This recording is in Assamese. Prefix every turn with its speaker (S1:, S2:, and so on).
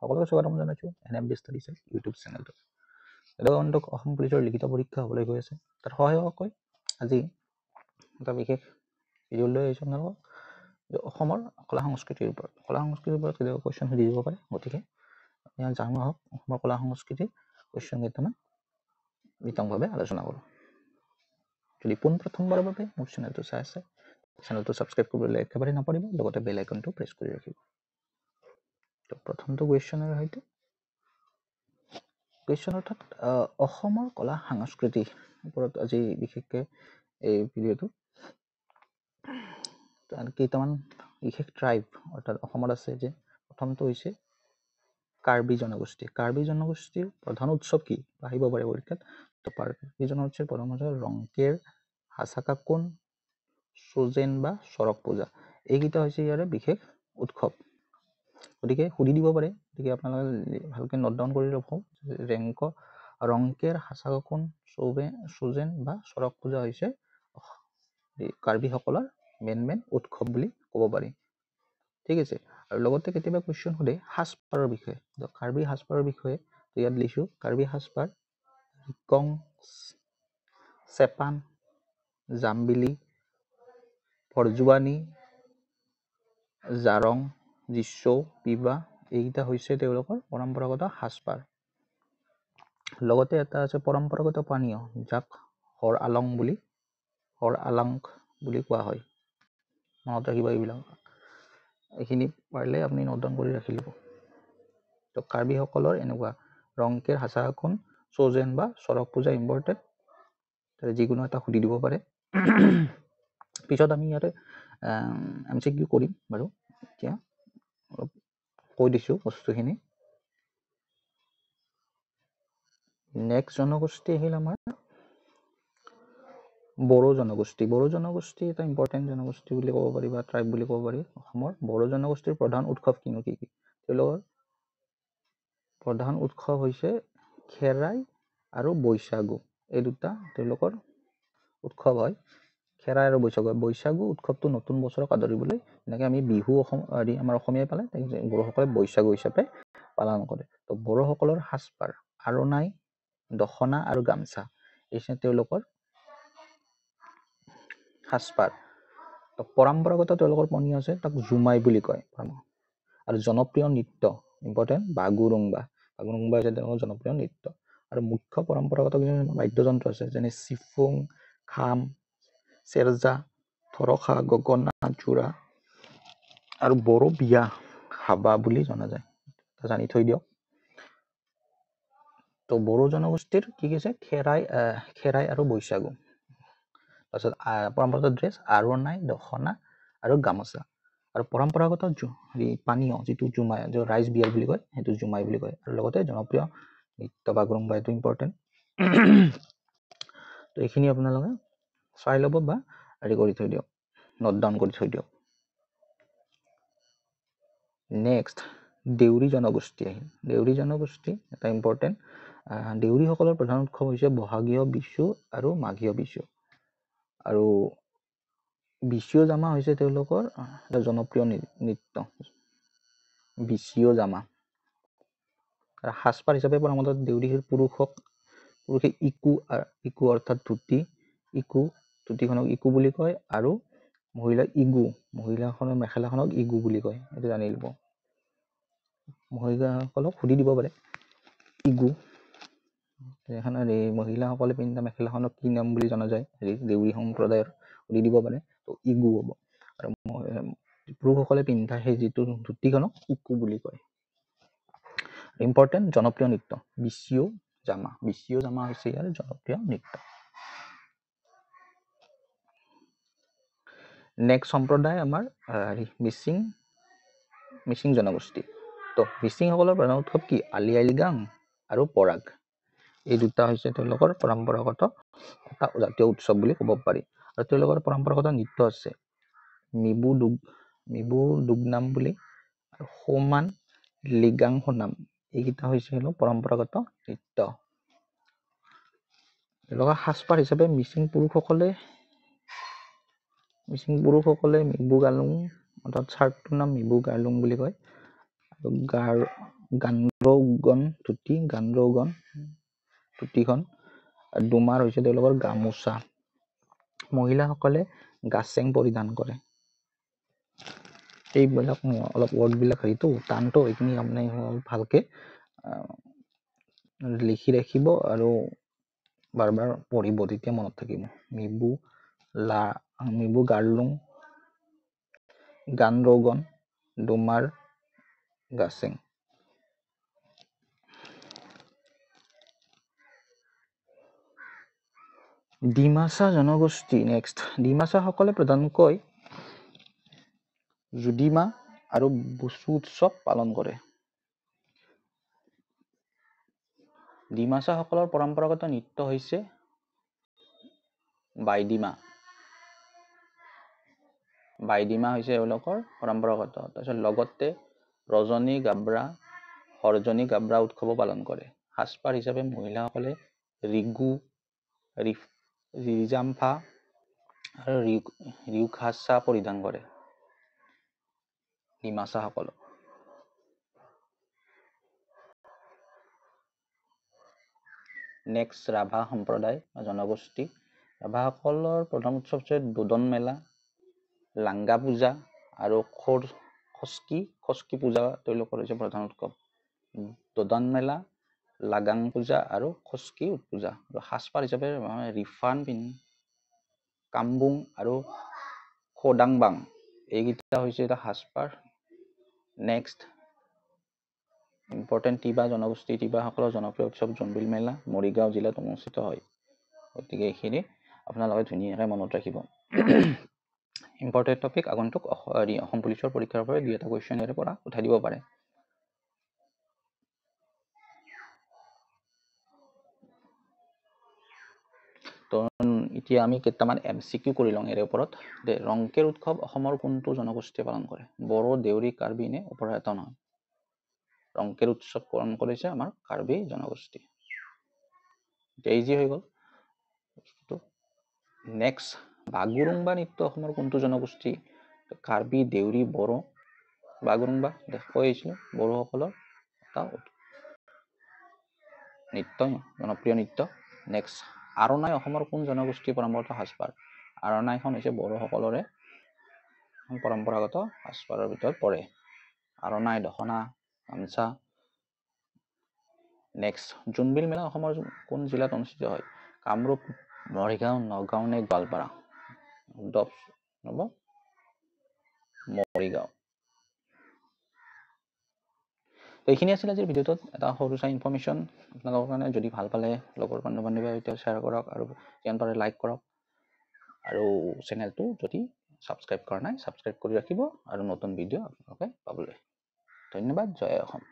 S1: সকলোকে স্বাগতম জনাইছো NMB Studies ইউটিউব চেনেলটো। এডক অসম পুলিচৰ লিখিত পৰীক্ষা হ'বলৈ গৈ আছে। তাৰ সহায়ককৈ আজি এটা বিশেষ ভিডিঅ' লৈ আহিছো আপোনালোকক যে অসমৰ কলা সংস্কৃতিৰ ওপৰত কেতিয়াবা কুৱেশ্যন সুধি দিব পাৰে। গতিকে আমি জানো আহক অসমৰ কলা সংস্কৃতিৰ কুৱেশ্যন কেইটামান বিতংভাৱে আলোচনা কৰোঁ। যদি পোনপ্ৰথমবাৰৰ বাবে মোৰ চেনেলটো চাই আছে, চেনেলটো ছাবস্ক্ৰাইব কৰিবলৈ একেবাৰে নাপাহৰিব, লগতে বেল আইকনটো প্ৰেছ কৰি ৰাখিব। তো প্ৰথমটো কুৱেশ্যনৰ হয়তো কুৱেশ্যন অৰ্থাৎ অসমৰ কলা সংস্কৃতিৰ ওপৰত আজি বিশেষকৈ এই ভিডিঅ'টো কেইটামান বিশেষ ট্ৰাইব অৰ্থাৎ অসমত আছে। যে প্ৰথমটো হৈছে কাৰ্বি জনগোষ্ঠী। কাৰ্বি জনগোষ্ঠীৰ প্ৰধান উৎসৱ কি আহিব পাৰে পৰীক্ষাত। তো কাৰ্বি জনগোষ্ঠীৰ প্ৰধান উৎসৱ ৰংকেৰ, হাছাকাকুন, চোজেন বা চৰক পূজা। এইকেইটা হৈছে ইয়াৰে বিশেষ উৎসৱ। গতিকে সুধি দিব পাৰে। গতিকে আপোনালোকে ভালকৈ নোট ডাউন কৰি ল'ব। ৰংকেৰ, হাছাকাকুন, চোজেন বা চৰক পূজা হৈছে কাৰ্বিসকলৰ মেইন উৎসৱ বুলি ক'ব পাৰি। ঠিক আছে। আৰু লগতে কেতিয়াবা কুৱেশ্যন সোধে সাজপাৰৰ বিষয়ে। কাৰ্বি সাজপাৰৰ বিষয়ে ইয়াত লিখিছোঁ কাৰ্বি সাজপাৰ ৰিকং, চেপান, জাম্বিলি, ভৰজুৱানী, জাৰং, জিছৌ, পিবা এইকেইটা হৈছে তেওঁলোকৰ পৰম্পৰাগত সাজপাৰ। লগতে এটা আছে পৰম্পৰাগত পানীয় যাক হৰ আলং বুলি কোৱা হয়। মনত ৰাখিব এইবিলাক। এইখিনি পাৰিলে আপুনি নোট ডাউন কৰি ৰাখি ল'ব। তো কাৰ্বিসকলৰ এনেকুৱা ৰংকেৰ, হাছাকাকুন, চোজেন বা চৰক পূজা ইম্পৰ্টেণ্ট। যিকোনো এটা সুধি দিব পাৰে। পিছত আমি ইয়াতে MCQ কৰিম বাৰু। এতিয়া অলপ কৈ দিছোঁ বস্তুখিনি। নেক্সট জনগোষ্ঠী আহিল আমাৰ বড়ো জনগোষ্ঠী। বড়ো জনগোষ্ঠী এটা ইম্পৰ্টেণ্ট জনগোষ্ঠী বুলি ক'ব পাৰি বা ট্ৰাইব বুলি ক'ব পাৰি অসমৰ। বড়ো জনগোষ্ঠীৰ প্ৰধান উৎসৱ কিনো কি? তেওঁলোকৰ প্ৰধান উৎসৱ হৈছে খেৰাই আৰু বৈশাগু। এই দুটা তেওঁলোকৰ উৎসৱ হয়। খেৰাই আৰু বৈশাগু। বৈশাগু উৎসৱটো নতুন বছৰক আদৰিবলৈ এনেকৈ আমি বিহু আমাৰ অসমীয়াই পালে বড়োসকলে বৈশাগু হিচাপে পালন কৰে। তো বড়োসকলৰ সাজপাৰ আৰণাই, দখনা আৰু গামছা এই তেওঁলোকৰ সাজপাৰ। পৰম্পৰাগত তেওঁলোকৰ পনীয় আছে, তাক জুমাই বুলি কয়। আৰু জনপ্ৰিয় নৃত্য ইম্পৰ্টেণ্ট বাগুৰুম্বা হৈছে তেওঁলোকৰ জনপ্ৰিয় নৃত্য। আৰু মুখ্য পৰম্পৰাগত কিছুমান বাদ্যযন্ত্ৰ আছে, যেনে চিফুং, খাম, চেৰজা, থৰখা, গগনা, জোৰা আৰু বড়ো বিয়া হাবা বুলি জনা যায়। জানি থৈ দিয়ক। তো বড়ো জনগোষ্ঠীৰ কি কৈছে খেৰাই আৰু বৈশাগু। তাৰপিছত পৰম্পৰাগত ড্ৰেছ আৰণাই, দখনা আৰু গামোচা। আৰু পৰম্পৰাগত পানীয় যিটো জুমাই, ৰাইজ বিয়াৰ বুলি কয়, সেইটো জুমাই বুলি কয়। আৰু লগতে জনপ্ৰিয় নৃত্য বাগুৰুম্বা, এইটো ইম্পৰ্টেণ্ট। তো এইখিনি আপোনালোকে চাই ল'ব বা হেৰি কৰি থৈ দিয়ক, নোট ডাউন কৰি থৈ দিয়ক। নেক্সট দেউৰী জনগোষ্ঠী আহিল। দেউৰী জনগোষ্ঠী এটা ইম্পৰ্টেণ্ট। দেউৰীসকলৰ প্ৰধান উৎসৱ হৈছে বহাগীয় বিচু আৰু মাঘীয় বিচু। আৰু বিচিও জামা হৈছে তেওঁলোকৰ এটা জনপ্ৰিয় নৃত্য, বিচিও জামা। আৰু সাজপাৰ হিচাপে পৰম্পৰাগত দেউৰীৰ পুৰুষে ইকু অৰ্থাৎ ধুতি, ধুতিখনক ইকু বুলি কয়। আৰু মহিলাখনৰ মেখেলাখনক ইগু বুলি কয়। এইটো জানি ল'ব। মহিলাসকলক সুধি দিব পাৰে ইগু। মহিলাসকলে পিন্ধা মেখেলাখনক কি নাম বুলি জনা যায়, দেউৰী সম্প্ৰদায়ৰ সুধি দিব পাৰে। তো ইগু হ'ব। আৰু পুৰুষসকলে পিন্ধা সেই যিটো ধুতিখনক ইকু বুলি কয়। ইম্পৰ্টেণ্ট জনপ্ৰিয় নৃত্য বিচিও জামা। বিচিও জামা হৈছে ইয়াৰ জনপ্ৰিয় নৃত্য। নেক্সট সম্প্ৰদায় আমাৰ মিচিং জনগোষ্ঠী। তো মিচিংসকলৰ প্ৰধান উৎসৱ কি? আলি আই লৃগাং আৰু পৰাগ। এই দুটা হৈছে তেওঁলোকৰ পৰম্পৰাগত এটা জাতীয় উৎসৱ বুলি ক'ব পাৰি। আৰু তেওঁলোকৰ পৰম্পৰাগত নৃত্য আছে মিবু দুগনাম বুলি আৰু সোমান লিগাং সোনাম। এইকেইটা হৈছে পৰম্পৰাগত নৃত্য। তেওঁলোকৰ সাজপাৰ হিচাপে মিচিং পুৰুষসকলে মিবু গালুং অৰ্থাৎ চাৰ্টটোৰ নাম মিবু গালুং বুলি কয়। গানৰৌগন ধুতিখন আৰু ডুমাৰ হৈছে তেওঁলোকৰ গামোচা। মহিলাসকলে গাছেং পৰিধান কৰে। এইবিলাক অলপ ৱৰ্ডবিলাক হেৰিটো টানটো এইখিনি আপুনি ভালকে লিখি ৰাখিব আৰু বাৰ বাৰ পঢ়িব, তেতিয়া মনত থাকিব। মিবু গাৰলুং, গানৰৌগন, ডুমাৰ, গাছেং। ডিমাচা জনগোষ্ঠী নেক্সট। ডিমাচাসকলে প্ৰধানকৈ জুদিমা আৰু বুচু উৎসৱ পালন কৰে। ডিমাচাসকলৰ পৰম্পৰাগত নৃত্য হৈছে বাইডিমা। বাইডিমা হৈছে এওঁলোকৰ পৰম্পৰাগত। তাৰপিছত লগতে ৰজনী গাব্ৰা, হৰজনী গাব্ৰা উৎসৱো পালন কৰে। সাজপাৰ হিচাপে মহিলাসকলে ৰিগু, ৰিজাম্ফা আৰু ৰিউখাচা পৰিধান কৰে। ডিমাচাসকল। নেক্সট ৰাভা সম্প্ৰদায় জনগোষ্ঠী। ৰাভাসকলৰ প্ৰধান উৎসৱ হৈছে দোদন মেলা, লাংগা পূজা আৰু খস্কি পূজা তেওঁলোকৰ হৈছে প্ৰধান উৎসৱ। দোদন মেলা, লাগাং পূজা আৰু খস্কি পূজা। আৰু সাজপাৰ হিচাপে ৰিফান কামবুং আৰু খোদাংবাং এইকেইটা হৈছে এটা সাজপাৰ। নেক্সট ইম্পৰ্টেণ্ট তিৱা জনগোষ্ঠী। তিৱাসকলৰ জনপ্ৰিয় উৎসৱ জোনবিল মেলা মৰিগাঁও জিলাত অনুষ্ঠিত হয়। গতিকে এইখিনি আপোনালোকে ধুনীয়াকৈ মনত ৰাখিব। ইম্পৰ্টেণ্ট টপিক আগন্তুক অসম পুলিচৰ পৰীক্ষাৰ পৰা 2-এটা কুৱেশ্যন ইয়াৰে পৰা উঠাই দিব পাৰে। তো এতিয়া আমি কেইটামান MCQ কৰি লওঁ ইয়াৰ ওপৰত। ৰংকেৰ উৎসৱ অসমৰ কোনটো জনগোষ্ঠীয়ে পালন কৰে? বড়ো, দেউৰী, কাৰ্বি নে ওপৰৰ এটা নহয়? ৰংকেৰ উৎসৱ পালন কৰিছে আমাৰ কাৰ্বি জনগোষ্ঠী। ইজি হৈ গ'ল। নেক্সট বাগুৰুম্বা নৃত্য অসমৰ কোনটো জনগোষ্ঠী? কাৰ্বি, দেউৰী, বড়ো। বাগুৰুম্বা কৈ আহিছিলোঁ বড়োসকলৰ এটা নৃত্য, জনপ্ৰিয় নৃত্য। নেক্সট আৰণাই অসমৰ কোন জনগোষ্ঠীৰ পৰম্পৰাগত সাজপাৰ? আৰণাইখন হৈছে বড়োসকলৰে পৰম্পৰাগত সাজপাৰৰ ভিতৰত পৰে। আৰণাই, দখনা, গামোচা। নেক্সট জোনবিল মেলা অসমৰ কোন জিলাত অনুষ্ঠিত হয়? কামৰূপ, মৰিগাঁও, নগাঁও নে গোৱালপাৰা? মৰিগাঁও। এইখিনি আছিল আজিৰ ভিডিঅ'টোত এটা সৰু চাই ইনফৰমেশ্যন আপোনালোকৰ কাৰণে। যদি ভাল পালে লগৰ বন্ধু-বান্ধৱীৰ সৈতে শ্বেয়াৰ কৰক আৰু যিমান পাৰে লাইক কৰক। আৰু চেনেলটো যদি ছাবস্ক্ৰাইব কৰা নাই ছাবস্ক্ৰাইব কৰি ৰাখিব আৰু নতুন ভিডিঅ' আপোনালোকে পাবলৈ। ধন্যবাদ। জয় অসম।